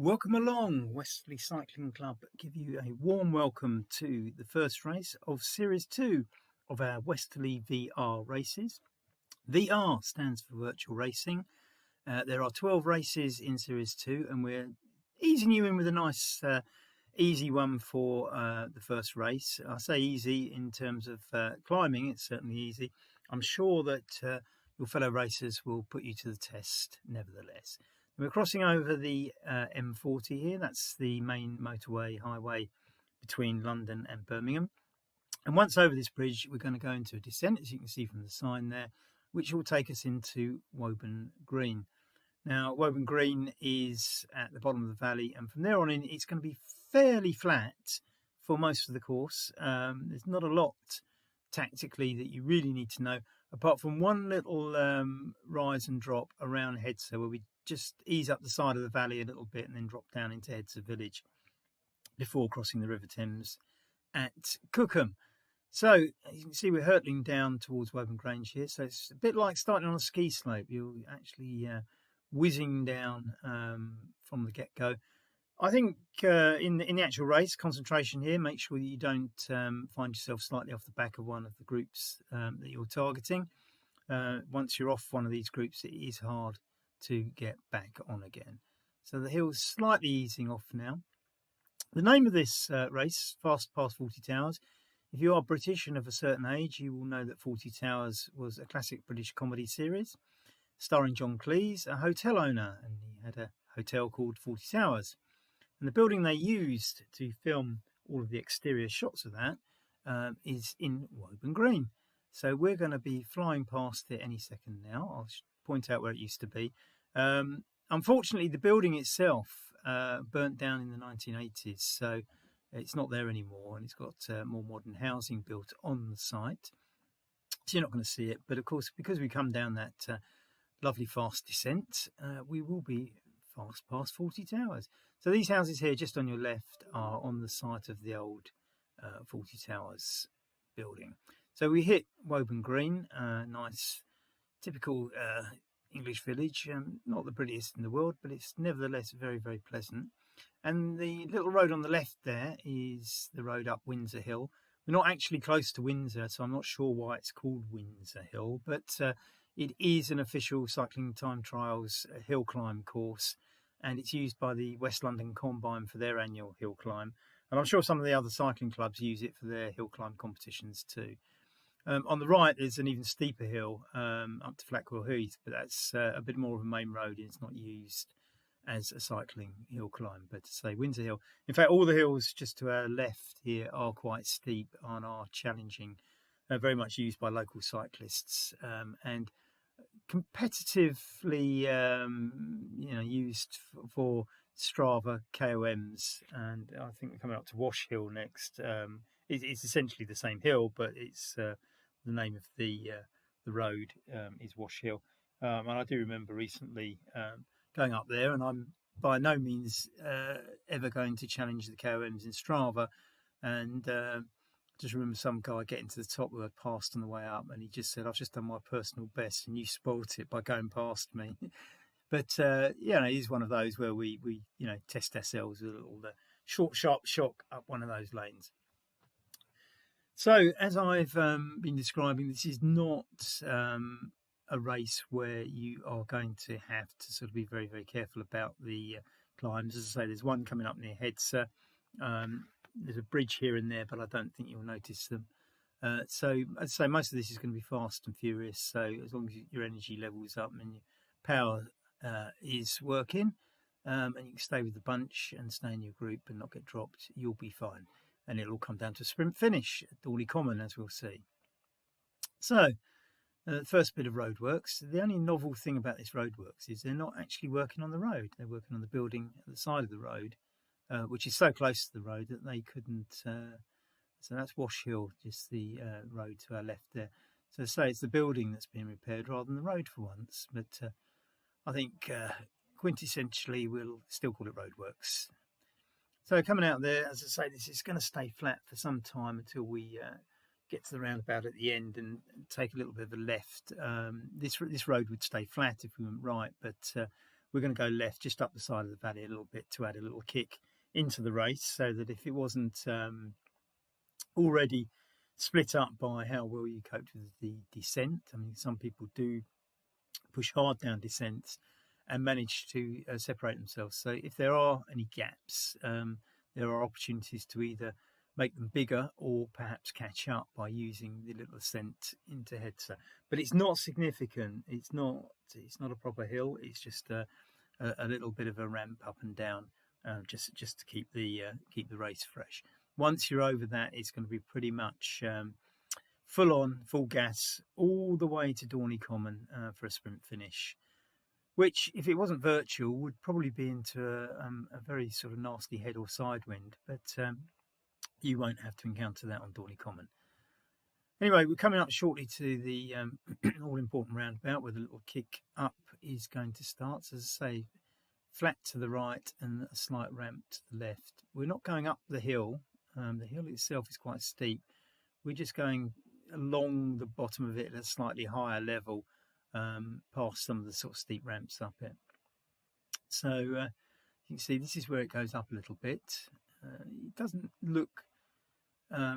Welcome along, Westerley Cycling Club. Give you a warm welcome to the first race of Series 2 of our Westerley VR races. VR stands for virtual racing. There are 12 races in Series 2, and we're easing you in with a nice, easy one for the first race. I say easy in terms of climbing, it's certainly easy. I'm sure that your fellow racers will put you to the test nevertheless. We're crossing over the M40 here. That's the main motorway highway between London and Birmingham. And once over this bridge, we're going to go into a descent, as you can see from the sign there, which will take us into Woburn Green. Now, Woburn Green is at the bottom of the valley, and from there on in, it's going to be fairly flat for most of the course. There's not a lot tactically that you really need to know, apart from one little rise and drop around Headser, where we just ease up the side of the valley a little bit and then drop down into Headser village before crossing the River Thames at Cookham. So you can see we're hurtling down towards Woburn Grange here. So it's a bit like starting on a ski slope. You're actually whizzing down from the get-go. I think in the actual race, concentration here, make sure that you don't find yourself slightly off the back of one of the groups that you're targeting. Once you're off one of these groups, it is hard to get back on again. So the hill's slightly easing off now. The name of this race, Fast Past Fawlty Towers. If you are British and of a certain age, you will know that Fawlty Towers was a classic British comedy series starring John Cleese, a hotel owner, and he had a hotel called Fawlty Towers. And the building they used to film all of the exterior shots of that is in Woburn Green. So we're going to be flying past it any second now. I'll point out where it used to be. Unfortunately, the building itself burnt down in the 1980s, so it's not there anymore, and it's got more modern housing built on the site. So you're not going to see it, but of course, because we come down that lovely fast descent, we will be fast past Fawlty Towers. So these houses here, just on your left, are on the site of the old Fawlty Towers building. So we hit Woburn Green, nice, typical English village, not the prettiest in the world, but it's nevertheless very, very pleasant. And the little road on the left there is the road up Windsor Hill. We're not actually close to Windsor, so I'm not sure why it's called Windsor Hill, but it is an official Cycling Time Trials hill climb course, and it's used by the West London Combine for their annual hill climb. And I'm sure some of the other cycling clubs use it for their hill climb competitions too. On the right, there's an even steeper hill up to Flackwell Heath, but that's a bit more of a main road, and it's not used as a cycling hill climb. But to say Windsor Hill, in fact, all the hills just to our left here are quite steep and are challenging, very much used by local cyclists, and competitively, used for Strava KOMs. And I think we're coming up to Wash Hill next. It's essentially the same hill, but it's the name of the road is Wash Hill. And I do remember recently going up there, and I'm by no means ever going to challenge the KOMs in Strava. And just remember some guy getting to the top who I passed on the way up, and he just said, "I've just done my personal best, and you spoilt it by going past me." But it is one of those where we test ourselves with all the short, sharp shock up one of those lanes. So, as I've been describing, this is not a race where you are going to have to sort of be very, very careful about the climbs. As I say, there's one coming up near Headser. There's a bridge here and there, but I don't think you'll notice them. So, as I say, most of this is going to be fast and furious. So, as long as your energy level is up and your power is working, and you can stay with the bunch and stay in your group and not get dropped, you'll be fine. And it'll all come down to a sprint finish at Dawley Common, as we'll see. So, the first bit of roadworks. The only novel thing about this roadworks is they're not actually working on the road. They're working on the building at the side of the road, which is so close to the road that they couldn't. So that's Wash Hill, just the road to our left there. So say it's the building that's being repaired rather than the road for once. But I think quintessentially we'll still call it roadworks. So coming out there, as I say, this is going to stay flat for some time until we get to the roundabout at the end and take a little bit of a left. This road would stay flat if we went right, but we're going to go left just up the side of the valley a little bit to add a little kick into the race, so that if it wasn't already split up by how well you coped with the descent. I mean, some people do push hard down descents and manage to separate themselves. So if there are any gaps, there are opportunities to either make them bigger or perhaps catch up by using the little ascent into Hedser. But it's not significant. It's not a proper hill. It's just a little bit of a ramp up and down, just to keep the race fresh. Once you're over that, it's going to be pretty much full on, full gas, all the way to Dorney Common for a sprint finish, which, if it wasn't virtual, would probably be into a very sort of nasty head or side wind, but you won't have to encounter that on Dorney Common. Anyway, we're coming up shortly to the all-important roundabout where the little kick up is going to start. So, as I say, flat to the right and a slight ramp to the left. We're not going up the hill. The hill itself is quite steep. We're just going along the bottom of it at a slightly higher level, past some of the sort of steep ramps up it. So you can see this is where it goes up a little bit. It doesn't look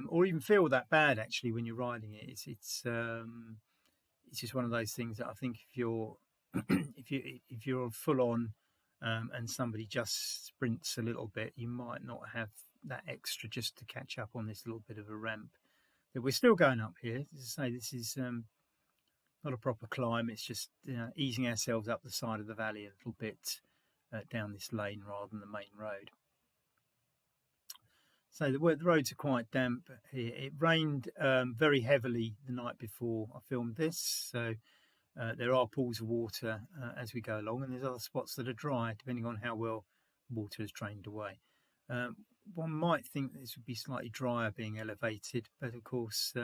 or even feel that bad actually when you're riding it. It's just one of those things that I think if you're if you're full on and somebody just sprints a little bit, you might not have that extra just to catch up on this little bit of a ramp. But we're still going up here. As I say, this is not a proper climb. It's just easing ourselves up the side of the valley a little bit down this lane rather than the main road. So the roads are quite damp here. It rained very heavily the night before I filmed this, so there are pools of water as we go along, and there's other spots that are dry depending on how well water has drained away. One might think this would be slightly drier being elevated, but of course, we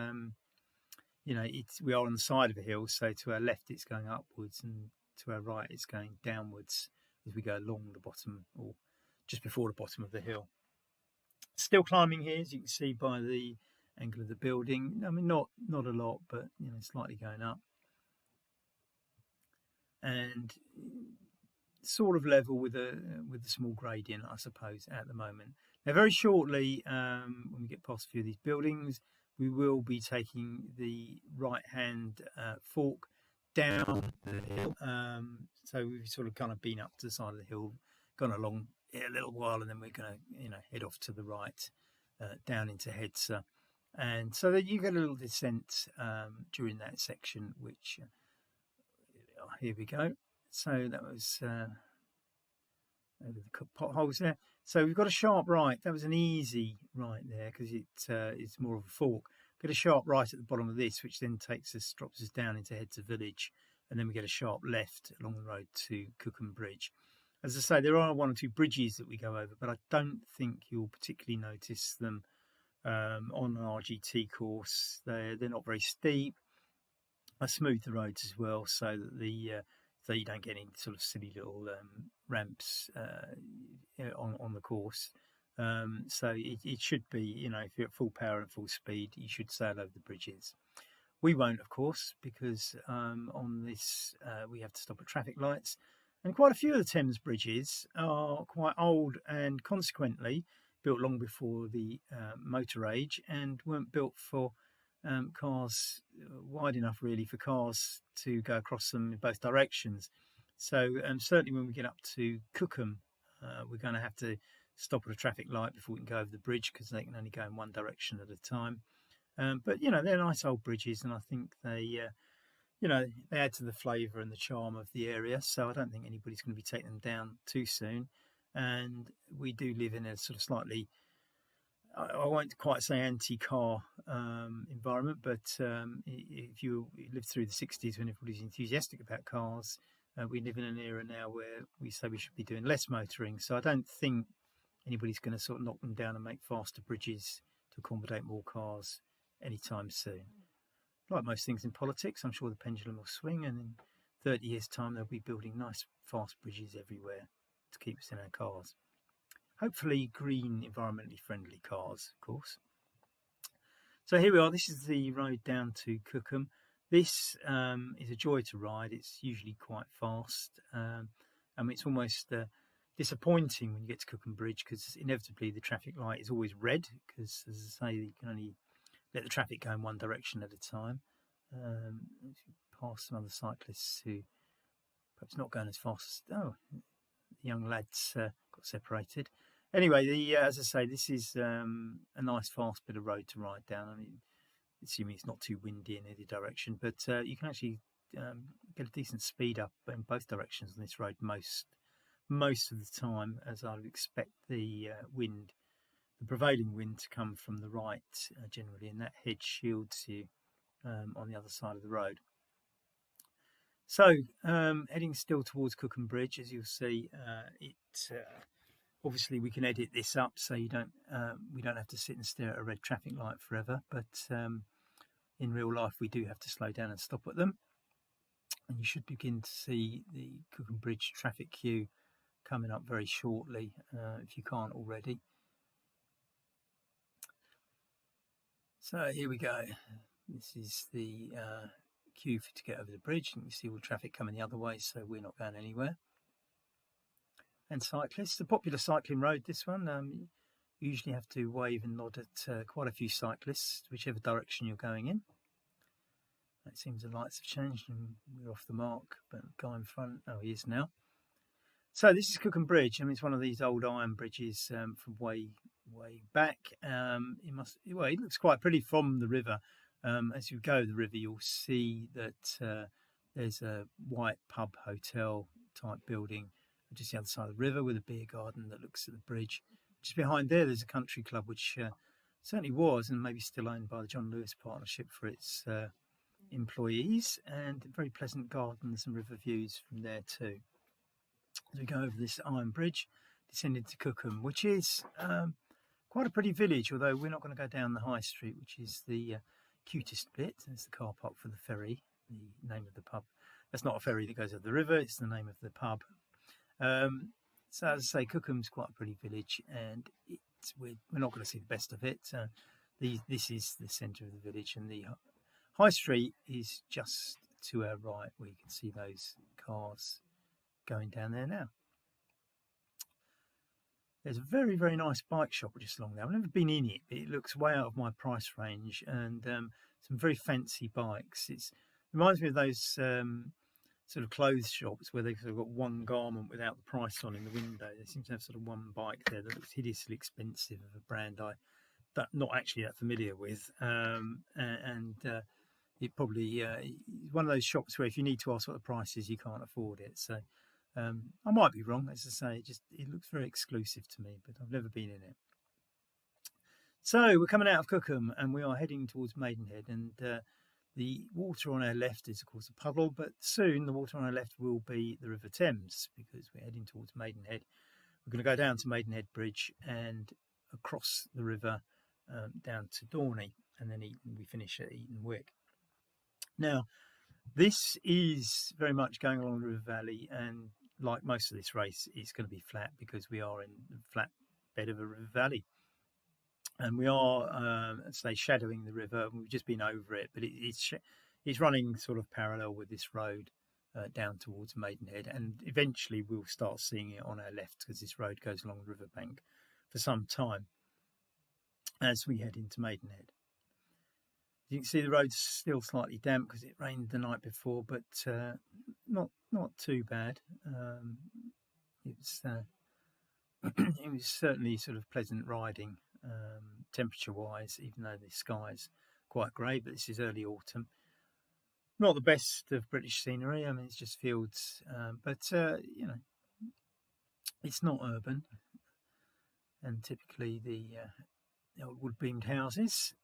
are on the side of a hill, so to our left it's going upwards and to our right it's going downwards as we go along the bottom or just before the bottom of the hill. Still climbing here, as you can see by the angle of the building. I mean, not a lot, but slightly going up, and sort of level with a small gradient, I suppose, at the moment. Now, very shortly, when we get past a few of these buildings, we will be taking the right-hand fork down the hill. So we've sort of kind of been up to the side of the hill, gone along it a little while, and then we're going to head off to the right down into Hedser. And so that you get a little descent during that section, which here we go. So that was over the potholes there. So we've got a sharp right. That was an easy right there because it's more of a fork. Got a sharp right at the bottom of this, which then drops us down into Hedser village, and then we get a sharp left along the road to Cookham Bridge. As I say, there are one or two bridges that we go over, but I don't think you'll particularly notice them on an RGT course. They're not very steep. I smooth the roads as well, so that so you don't get any sort of silly little ramps on the course. So it should be, if you're at full power and full speed, you should sail over the bridges. We won't, of course, because on this we have to stop at traffic lights. And quite a few of the Thames bridges are quite old and consequently built long before the motor age and weren't built for cars wide enough really for cars to go across them in both directions. So certainly when we get up to Cookham, we're going to have to stop at a traffic light before we can go over the bridge because they can only go in one direction at a time. But they're nice old bridges, and I think they add to the flavour and the charm of the area. So I don't think anybody's going to be taking them down too soon. And we do live in a sort of slightly, I won't quite say anti-car environment, but if you lived through the 60s when everybody's enthusiastic about cars, we live in an era now where we say we should be doing less motoring. So I don't think anybody's going to sort of knock them down and make faster bridges to accommodate more cars anytime soon. Like most things in politics, I'm sure the pendulum will swing, and in 30 years' time they'll be building nice fast bridges everywhere to keep us in our cars. Hopefully green, environmentally friendly cars, of course. So here we are. This is the road down to Cookham. This is a joy to ride. It's usually quite fast. It's almost disappointing when you get to Cookham Bridge, because inevitably the traffic light is always red, because, as I say, you can only let the traffic go in one direction at a time. If you pass some other cyclists who perhaps not going as fast as, the young lads got separated. Anyway, as I say, this is a nice fast bit of road to ride down. I mean, assuming it's not too windy in either direction, but you can actually get a decent speed up in both directions on this road most of the time, as I would expect the prevailing wind to come from the right generally, and that hedge shields you on the other side of the road. So, heading still towards Cookham Bridge, as you'll see, obviously we can edit this up so we don't have to sit and stare at a red traffic light forever. But in real life, we do have to slow down and stop at them. And you should begin to see the Cookham Bridge traffic queue coming up very shortly, if you can't already. So here we go. This is the queue to get over the bridge, and you see all the traffic coming the other way, so we're not going anywhere. And cyclists, a popular cycling road, this one. You usually have to wave and nod at quite a few cyclists, whichever direction you're going in. It seems the lights have changed and we're off the mark, but the guy in front, he is now. So this is Cookham Bridge. I mean, it's one of these old iron bridges from way back. It looks quite pretty from the river. As you go the river, you'll see that there's a white pub hotel type building just the other side of the river with a beer garden that looks at the bridge. Just behind there's a country club, which certainly was and maybe still owned by the John Lewis Partnership for its employees, and very pleasant gardens and river views from there too. As we go over this iron bridge, descending to Cookham, which is quite a pretty village, although we're not going to go down the high street, which is the cutest bit. There's the car park for the ferry, the name of the pub. That's not a ferry that goes over the river, it's the name of the pub. So as I say, Cookham's quite a pretty village, and we're not going to see the best of it. This is the centre of the village, and the high street is just to our right, where you can see those cars going down there now. There's a very, very nice bike shop just along there. I've never been in it, but it looks way out of my price range, and some very fancy bikes. It reminds me of those sort of clothes shops where they've sort of got one garment without the price on in the window. They seem to have sort of one bike there that looks hideously expensive, of a brand I'm not actually that familiar with. It probably one of those shops where if you need to ask what the price is, you can't afford it. So I might be wrong. As I say, it looks very exclusive to me, but I've never been in it. So we're coming out of Cookham and we are heading towards Maidenhead, and the water on our left is of course a puddle, but soon the water on our left will be the River Thames, because we're heading towards Maidenhead. We're going to go down to Maidenhead Bridge and across the river down to Dorney, and then we finish at Eaton Wick. Now, this is very much going along the river valley, and like most of this race, it's going to be flat because we are in the flat bed of a river valley. And we are, shadowing the river. We've just been over it, but it's running sort of parallel with this road down towards Maidenhead. And eventually we'll start seeing it on our left, because this road goes along the riverbank for some time as we head into Maidenhead. You can see the road's still slightly damp because it rained the night before, but not too bad. It was certainly sort of pleasant riding. Temperature-wise, even though the sky's quite grey, but this is early autumn. Not the best of British scenery. I mean, it's just fields, but it's not urban. And typically the old wood-beamed houses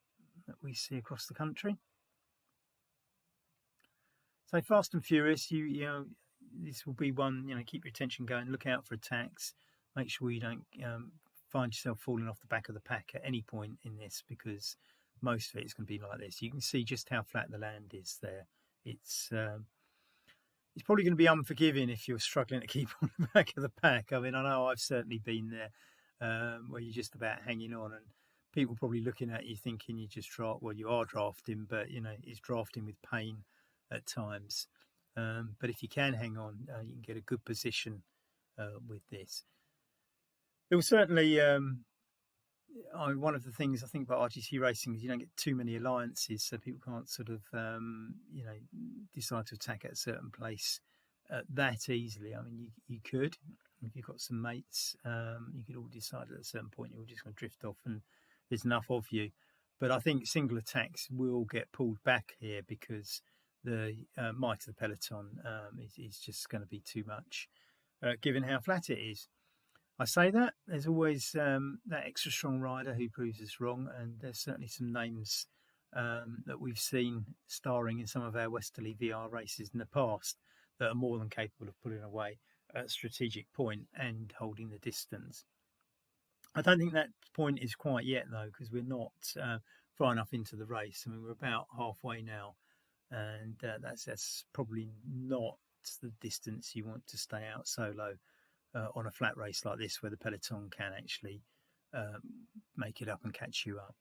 that we see across the country. So Fast and Furious, this will be one. Keep your attention going. Look out for attacks. Make sure you don't find yourself falling off the back of the pack at any point in this, because most of it is going to be like this. You can see just how flat the land is there. It's probably going to be unforgiving if you're struggling to keep on the back of the pack. I mean, I know I've certainly been there, where you're just about hanging on, and people probably looking at you thinking you are drafting, but it's drafting with pain at times. But if you can hang on, you can get a good position with this. It was certainly one of the things I think about RGC racing is you don't get too many alliances, so people can't sort of decide to attack at a certain place that easily. I mean, you could, if you've got some mates, you could all decide at a certain point you're just going to drift off and there's enough of you. But I think single attacks will get pulled back here because the might of the peloton is just going to be too much, given how flat it is. I say that there's always that extra strong rider who proves us wrong, and there's certainly some names that we've seen starring in some of our Westerly VR races in the past that are more than capable of putting away at a strategic point and holding the distance. I don't think that point is quite yet, though, because we're not far enough into the race. I mean, we're about halfway now, and that's probably not the distance you want to stay out solo on a flat race like this, where the peloton can actually make it up and catch you up.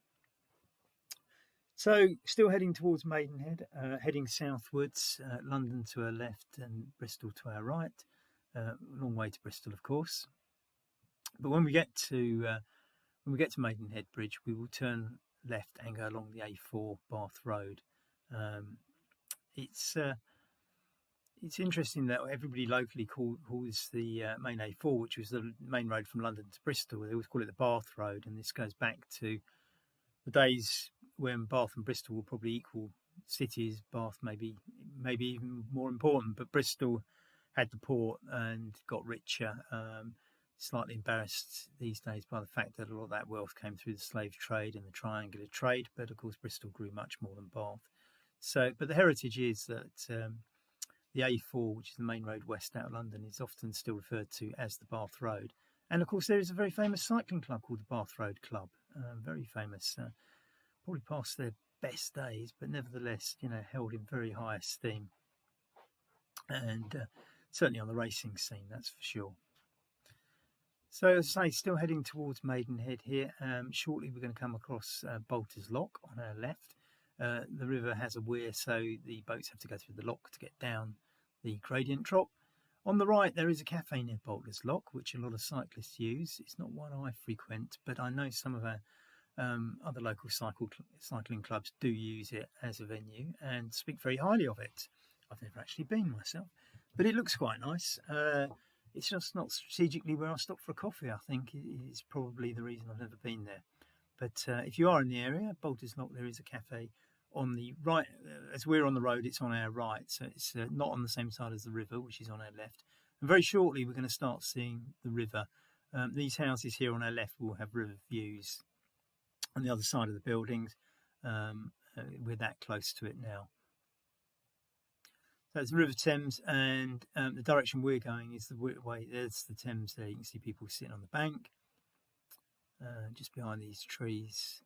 So, still heading towards Maidenhead, heading southwards, London to our left and Bristol to our right. Long way to Bristol, of course. But when we get to Maidenhead Bridge, we will turn left and go along the A4 Bath Road. It's interesting that everybody locally calls the main A4, which was the main road from London to Bristol, they always call it the Bath Road, and this goes back to the days when Bath and Bristol were probably equal cities. Bath maybe even more important, but Bristol had the port and got richer. Slightly embarrassed these days by the fact that a lot of that wealth came through the slave trade and the triangular trade, but of course Bristol grew much more than Bath. So, but the heritage is that the A4, which is the main road west out of London, is often still referred to as the Bath Road. And of course there is a very famous cycling club called the Bath Road Club, very famous, probably past their best days, but nevertheless, held in very high esteem. And certainly on the racing scene, that's for sure. So, as I say, still heading towards Maidenhead here. Shortly we're going to come across Bolter's Lock on our left. The river has a weir, so the boats have to go through the lock to get down the gradient drop. On the right there is a cafe near Bolter's Lock, which a lot of cyclists use. It's not one I frequent, but I know some of our other local cycling clubs do use it as a venue and speak very highly of it. I've never actually been myself, but it looks quite nice. It's just not strategically where I stop for a coffee, I think, is probably the reason I've never been there. But if you are in the area, Bolter's Lock, there is a cafe on the right. As we're on the road, it's on our right, so it's not on the same side as the river, which is on our left. And very shortly, we're going to start seeing the river. These houses here on our left will have river views on the other side of the buildings. We're that close to it now. So it's the River Thames, and the direction we're going is the way. There's the Thames there. You can see people sitting on the bank, just behind these trees.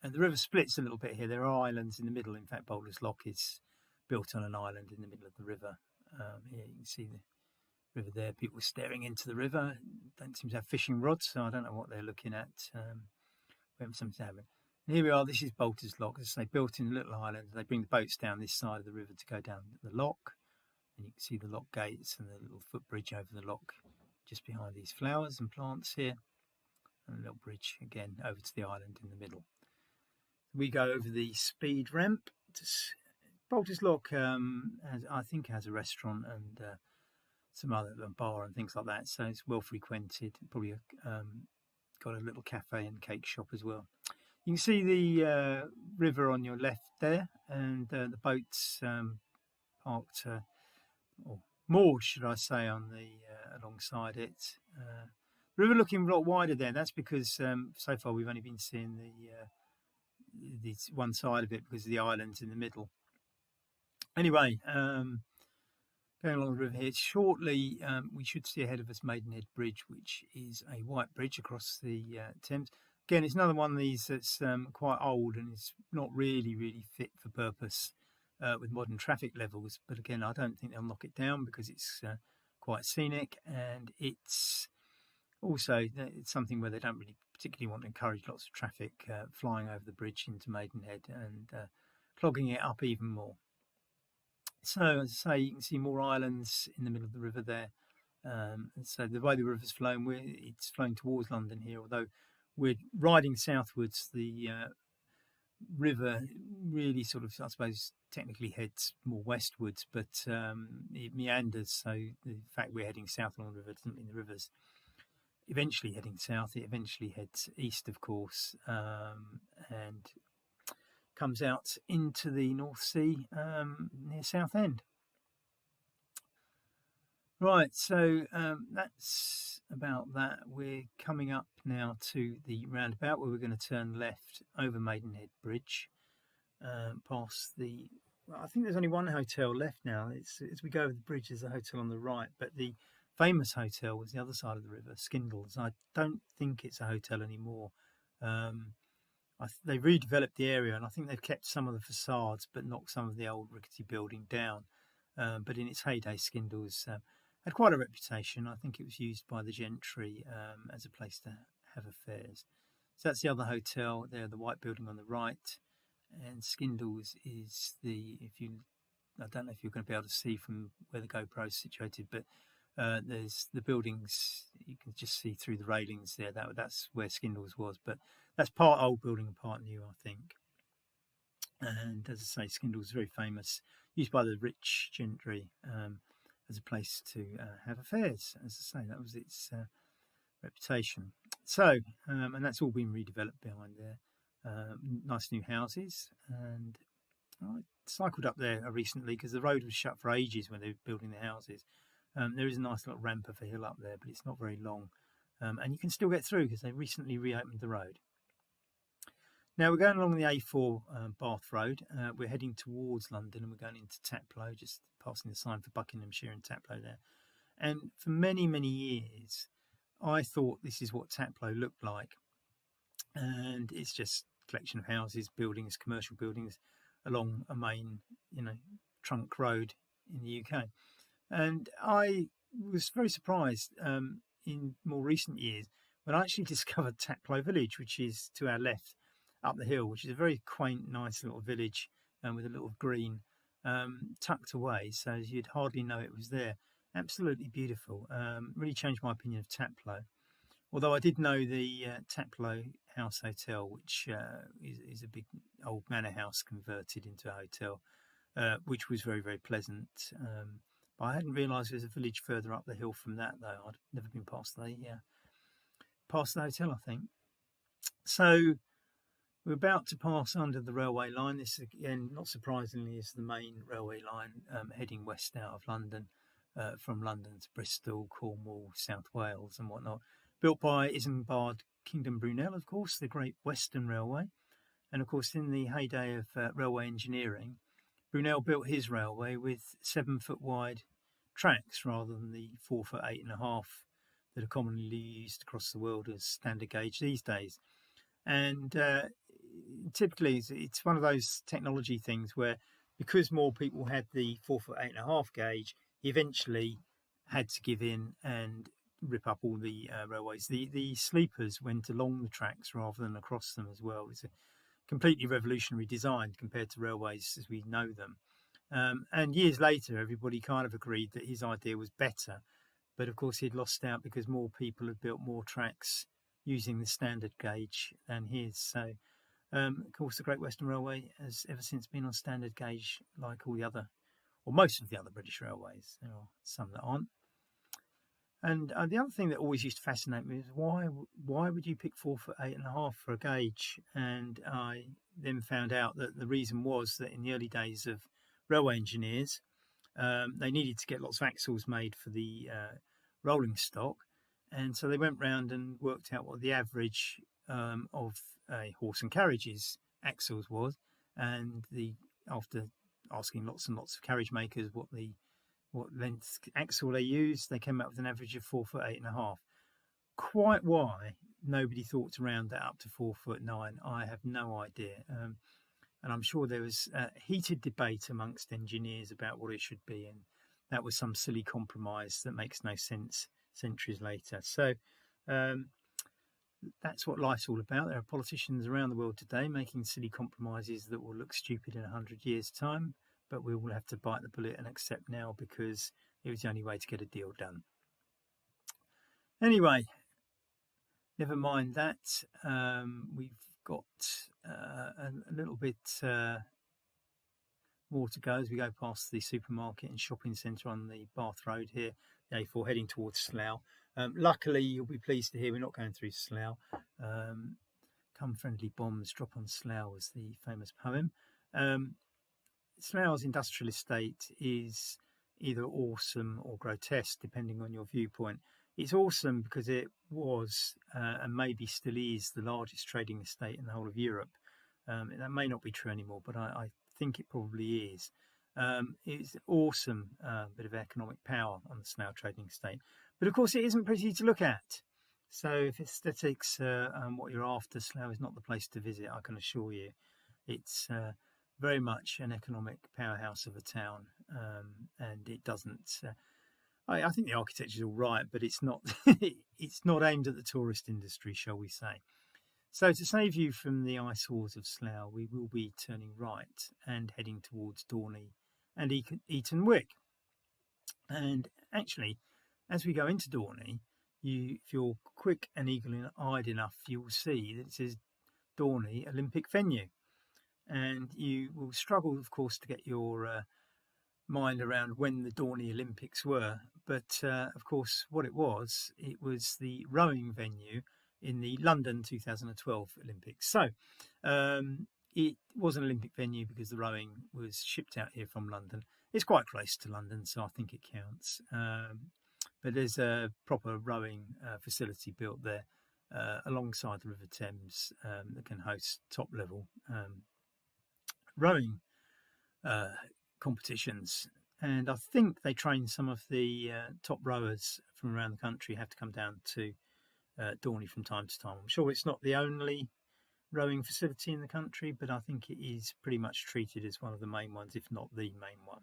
And the river splits a little bit here. There are islands in the middle. In fact, Bolter's Lock is built on an island in the middle of the river. Here you can see the river there. People staring into the river. Don't seem to have fishing rods, so I don't know what they're looking at. We haven't something to happen. And here we are. This is Bolter's Lock. As I say, built in a little island. They bring the boats down this side of the river to go down the lock. And you can see the lock gates and the little footbridge over the lock just behind these flowers and plants here. And a little bridge again over to the island in the middle. We go over the speed ramp. Bolter's Lock, I think, has a restaurant and some other bar and things like that. So it's well frequented. Probably got a little cafe and cake shop as well. You can see the river on your left there, and the boats parked, or moored, should I say, on the alongside it. The river looking a lot wider there. That's because so far we've only been seeing the one side of it because of the islands in the middle. Anyway, going along the river here, shortly we should see ahead of us Maidenhead Bridge, which is a white bridge across the Thames. Again, it's another one of these that's quite old and is not really fit for purpose with modern traffic levels. But again, I don't think they'll knock it down because it's quite scenic, and it's also it's something where they don't really particularly want to encourage lots of traffic flying over the bridge into Maidenhead and clogging it up even more. So, as I say, you can see more islands in the middle of the river there. And so the way the river's flowing, it's flowing towards London here, although we're riding southwards. The river really sort of, I suppose, technically heads more westwards, but it meanders. So the fact we're heading south along the river doesn't mean the river's eventually heading south. It eventually heads east, of course, and comes out into the North Sea near Southend. Right, so that's about that. We're coming up now to the roundabout where we're going to turn left over Maidenhead Bridge, past the. Well, I think there's only one hotel left now. It's as we go over the bridge, there's a hotel on the right, but the famous hotel was the other side of the river, Skindles. I don't think it's a hotel anymore. They redeveloped the area, and I think they've kept some of the facades, but knocked some of the old rickety building down. But in its heyday, Skindles had quite a reputation. I think it was used by the gentry as a place to have affairs. So that's the other hotel there, the white building on the right. And Skindles is I don't know if you're going to be able to see from where the GoPro is situated, but there's the buildings, you can just see through the railings there. That's where Skindles was, but that's part old building and part new, I think. And as I say, Skindles is very famous, used by the rich gentry as a place to have affairs. As I say, that was its reputation. So, and that's all been redeveloped behind there. Nice new houses, and I cycled up there recently because the road was shut for ages when they were building the houses. There is a nice little ramp of a hill up there, but it's not very long, and you can still get through because they recently reopened the road. Now we're going along the A4 Bath Road. We're heading towards London, and we're going into Taplow, just passing the sign for Buckinghamshire and Taplow there. And for many, many years, I thought this is what Taplow looked like. And it's just a collection of houses, buildings, commercial buildings along a main, trunk road in the UK. And I was very surprised in more recent years when I actually discovered Taplow Village, which is to our left up the hill, which is a very quaint, nice little village with a little green tucked away, so you'd hardly know it was there. Absolutely beautiful. Really changed my opinion of Taplow. Although I did know the Taplow House Hotel, which is a big old manor house converted into a hotel, which was very, very pleasant. But I hadn't realised there was a village further up the hill from that, though. I'd never been past the hotel, I think. So we're about to pass under the railway line. This, again, not surprisingly, is the main railway line heading west out of London, from London to Bristol, Cornwall, South Wales and whatnot. Built by Isambard Kingdom Brunel, of course, the Great Western Railway. And, of course, in the heyday of railway engineering, Brunel built his railway with 7-foot wide tracks rather than the 4 foot 8.5 that are commonly used across the world as standard gauge these days. And typically, it's one of those technology things where, because more people had the 4 foot 8.5 gauge, he eventually had to give in and rip up all the railways. The sleepers went along the tracks rather than across them as well. It's a completely revolutionary design compared to railways as we know them. And years later, everybody kind of agreed that his idea was better. But of course, he'd lost out because more people had built more tracks using the standard gauge than his. So, of course, the Great Western Railway has ever since been on standard gauge like all the other, or most of the other British railways. There are some that aren't. And the other thing that always used to fascinate me is why would you pick 4 foot 8.5 for a gauge? And I then found out that the reason was that in the early days of railway engineers, they needed to get lots of axles made for the rolling stock, and so they went round and worked out what the average of a horse and carriage's axles was, and after asking lots and lots of carriage makers what length axle they used, they came up with an average of 4 foot 8.5. Quite why nobody thought to round that up to 4 foot 9, I have no idea. And I'm sure there was a heated debate amongst engineers about what it should be, and that was some silly compromise that makes no sense centuries later. So that's what life's all about. There are politicians around the world today making silly compromises that will look stupid in 100 years' time, but we will have to bite the bullet and accept now because it was the only way to get a deal done. Anyway, never mind that. We've got a little bit more to go as we go past the supermarket and shopping centre on the Bath Road here, the A4 heading towards Slough. Luckily, you'll be pleased to hear we're not going through Slough. Come friendly bombs, drop on Slough was the famous poem. Slough's industrial estate is either awesome or grotesque, depending on your viewpoint. It's awesome because it was, and maybe still is, the largest trading estate in the whole of Europe. That may not be true anymore, but I think it probably is. It's an awesome bit of economic power on the Slough trading estate. But of course, it isn't pretty to look at. So if aesthetics what you're after, Slough is not the place to visit, I can assure you. It's very much an economic powerhouse of a town, and it doesn't. I think the architecture is all right, but it's not. It's not aimed at the tourist industry, shall we say? So to save you from the eyesores of Slough, we will be turning right and heading towards Dorney and Eton Wick. And actually, as we go into Dorney, if you're quick and eagle-eyed enough, you will see that it says Dorney Olympic Venue. And you will struggle, of course, to get your mind around when the Dorney Olympics were. But, of course, what it was the rowing venue in the London 2012 Olympics. So it was an Olympic venue because the rowing was shipped out here from London. It's quite close to London, so I think it counts. But there's a proper rowing facility built there alongside the River Thames that can host top-level rowing competitions. And I think they train some of the top rowers from around the country have to come down to Dorney from time to time. I'm sure it's not the only rowing facility in the country, but I think it is pretty much treated as one of the main ones, if not the main one.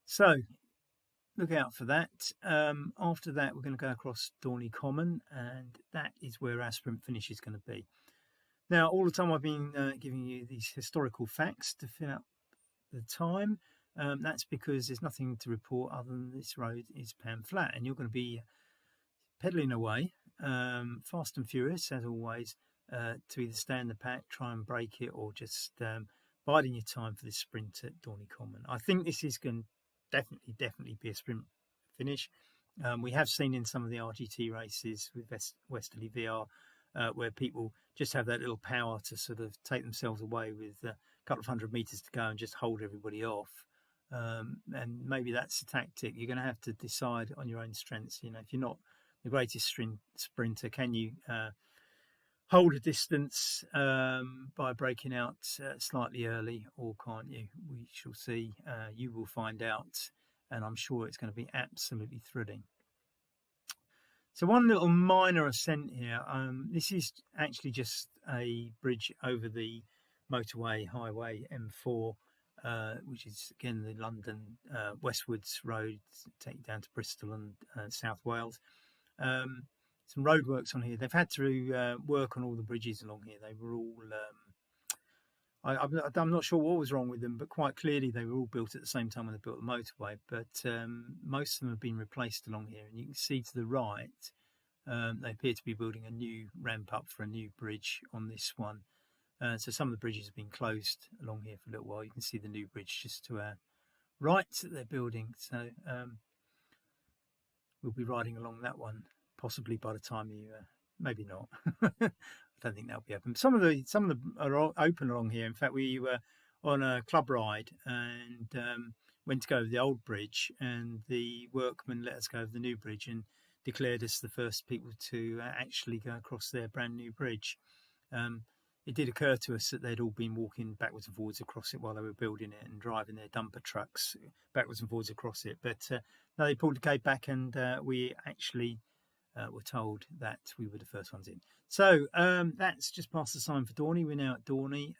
So look out for that. After that, we're going to go across Dorney Common, and that is where our sprint finish is going to be. Now, all the time I've been giving you these historical facts to fill up the time. That's because there's nothing to report other than this road is pan flat, and you're going to be pedalling away, fast and furious as always, to either stay in the pack, try and break it, or just biding your time for this sprint at Dorney Common. I think this is going to definitely be a sprint finish. We have seen in some of the RGT races with Westerleigh VR where people just have that little power to sort of take themselves away with a couple of 100 metres to go and just hold everybody off. And maybe that's a tactic. You're going to have to decide on your own strengths. You know, if you're not the greatest sprinter, can you hold a distance by breaking out slightly early, or can't you? We shall see. You will find out, and I'm sure it's going to be absolutely thrilling. So one little minor ascent here. This is actually just a bridge over the motorway highway M4, which is again the London westwards road, take you down to Bristol and South Wales. Some roadworks on here. They've had to work on all the bridges along here. They were all I'm not sure what was wrong with them, but quite clearly they were all built at the same time when they built the motorway. But most of them have been replaced along here, and you can see to the right they appear to be building a new ramp up for a new bridge on this one. So some of the bridges have been closed along here for a little while. You can see the new bridge just to our right that they're building. So we'll be riding along that one possibly by the time you maybe not. I don't think that'll be open. Some of them are open along here. In fact, we were on a club ride and went to go over the old bridge, and the workmen let us go over the new bridge and declared us the first people to actually go across their brand new bridge. It did occur to us that they'd all been walking backwards and forwards across it while they were building it and driving their dumper trucks backwards and forwards across it. But no, they pulled the gate back, and we actually were told that we were the first ones in. So that's just past the sign for Dorney. We're now at Dorney.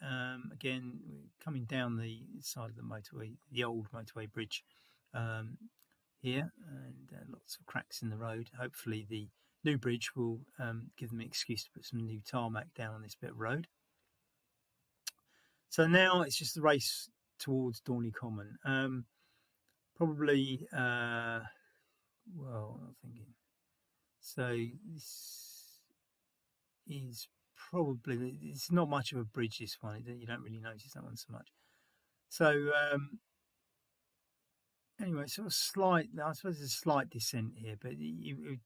Again, coming down the side of the motorway, the old motorway bridge here, and lots of cracks in the road. Hopefully the new bridge will give them an excuse to put some new tarmac down on this bit of road. So now it's just the race towards Dorney Common. Probably, well, I'm thinking So this is probably, it's not much of a bridge, this one. You don't really notice that one so much. So anyway, sort of slight, I suppose there's a slight descent here, but you'll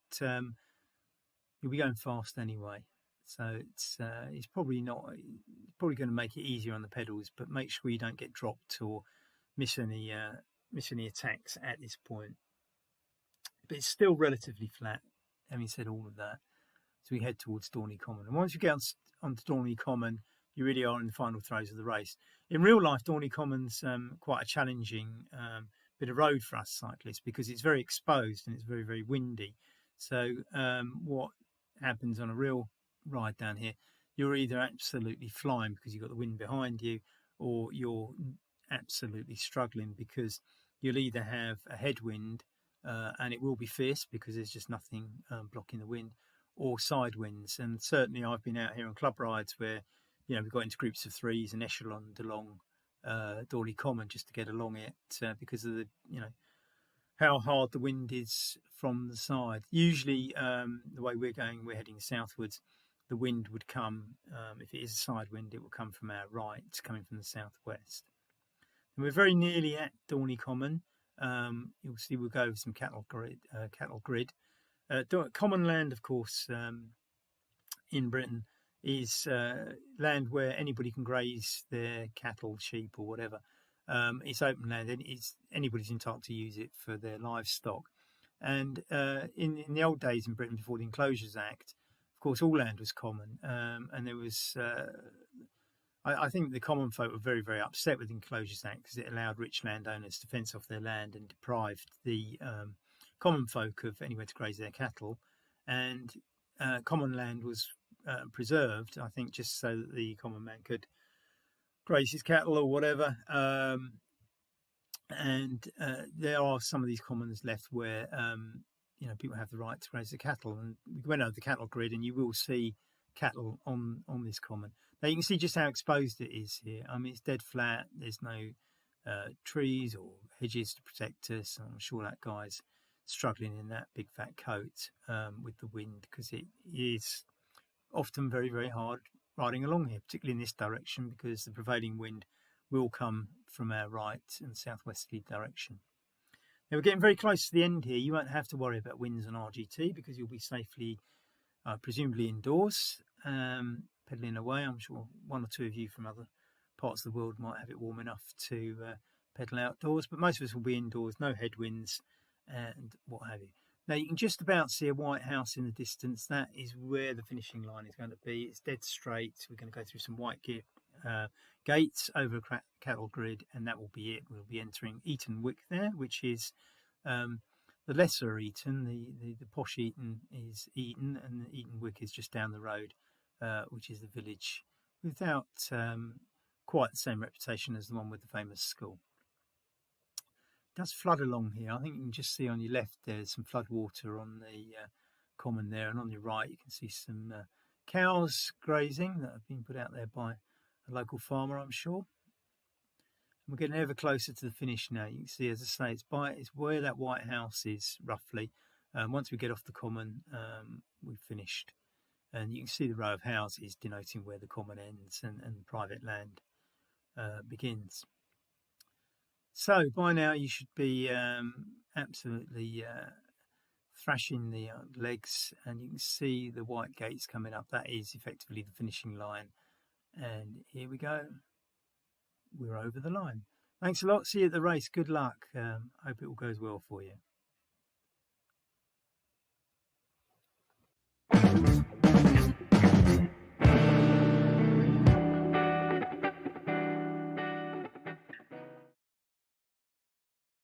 be going fast anyway. So it's probably not, it's probably going to make it easier on the pedals, but make sure you don't get dropped or miss any attacks at this point. But it's still relatively flat, having said all of that. So we head towards Dorney Common. And once you get onto Dorney Common, you really are in the final throes of the race. In real life, Dorney Common's quite a challenging bit of road for us cyclists because it's very exposed and it's very, very windy. So what happens on a real ride down here, you're either absolutely flying because you've got the wind behind you, or you're absolutely struggling because you'll either have a headwind and it will be fierce because there's just nothing blocking the wind, or side winds. And certainly I've been out here on club rides where, you know, we've got into groups of threes and echeloned along Dorley Common just to get along it because of the, you know, how hard the wind is from the side. Usually the way we're going, we're heading southwards, the wind would come, if it is a side wind, it will come from our right, coming from the southwest. And we're very nearly at Dorney Common. You'll see we'll go over some cattle grid. Common land, of course, in Britain is land where anybody can graze their cattle, sheep or whatever. It's open land and anybody's entitled to use it for their livestock. And in the old days in Britain, before the Enclosures Act, of course, all land was common. And there was, I think the common folk were very, very upset with the Enclosures Act because it allowed rich landowners to fence off their land and deprived the common folk of anywhere to graze their cattle. And common land was preserved, I think, just so that the common man could graze his cattle or whatever. And there are some of these commons left where you know, people have the right to graze the cattle. And we went over the cattle grid, and you will see cattle on this common. Now you can see just how exposed it is here. I mean, it's dead flat. There's no trees or hedges to protect us. I'm sure that guy's struggling in that big fat coat with the wind, because it is often very, very hard riding along here, particularly in this direction, because the prevailing wind will come from our right and southwesterly direction. Now we're getting very close to the end here. You won't have to worry about winds on RGT because you'll be safely, presumably indoors, pedalling away. I'm sure one or two of you from other parts of the world might have it warm enough to pedal outdoors, but most of us will be indoors, no headwinds and what have you. Now you can just about see a white house in the distance. That is where the finishing line is going to be. It's dead straight. We're going to go through some white gates over a cattle grid, and that will be it. We'll be entering Eton Wick there, which is the lesser Eton. The posh Eton is Eton, and the Eton Wick is just down the road, which is the village without quite the same reputation as the one with the famous school. It does flood along here. I think you can just see on your left there's some flood water on the common there, and on your right you can see some cows grazing that have been put out there by a local farmer, I'm sure. And we're getting ever closer to the finish now. You can see, as I say, it's where that white house is roughly. Once we get off the common, we've finished, and you can see the row of houses denoting where the common ends and private land begins. So by now you should be absolutely thrashing the legs, and you can see the white gates coming up. That is effectively the finishing line. And here we go. We're over the line. Thanks a lot. See you at the race. Good luck. Hope it all goes well for you.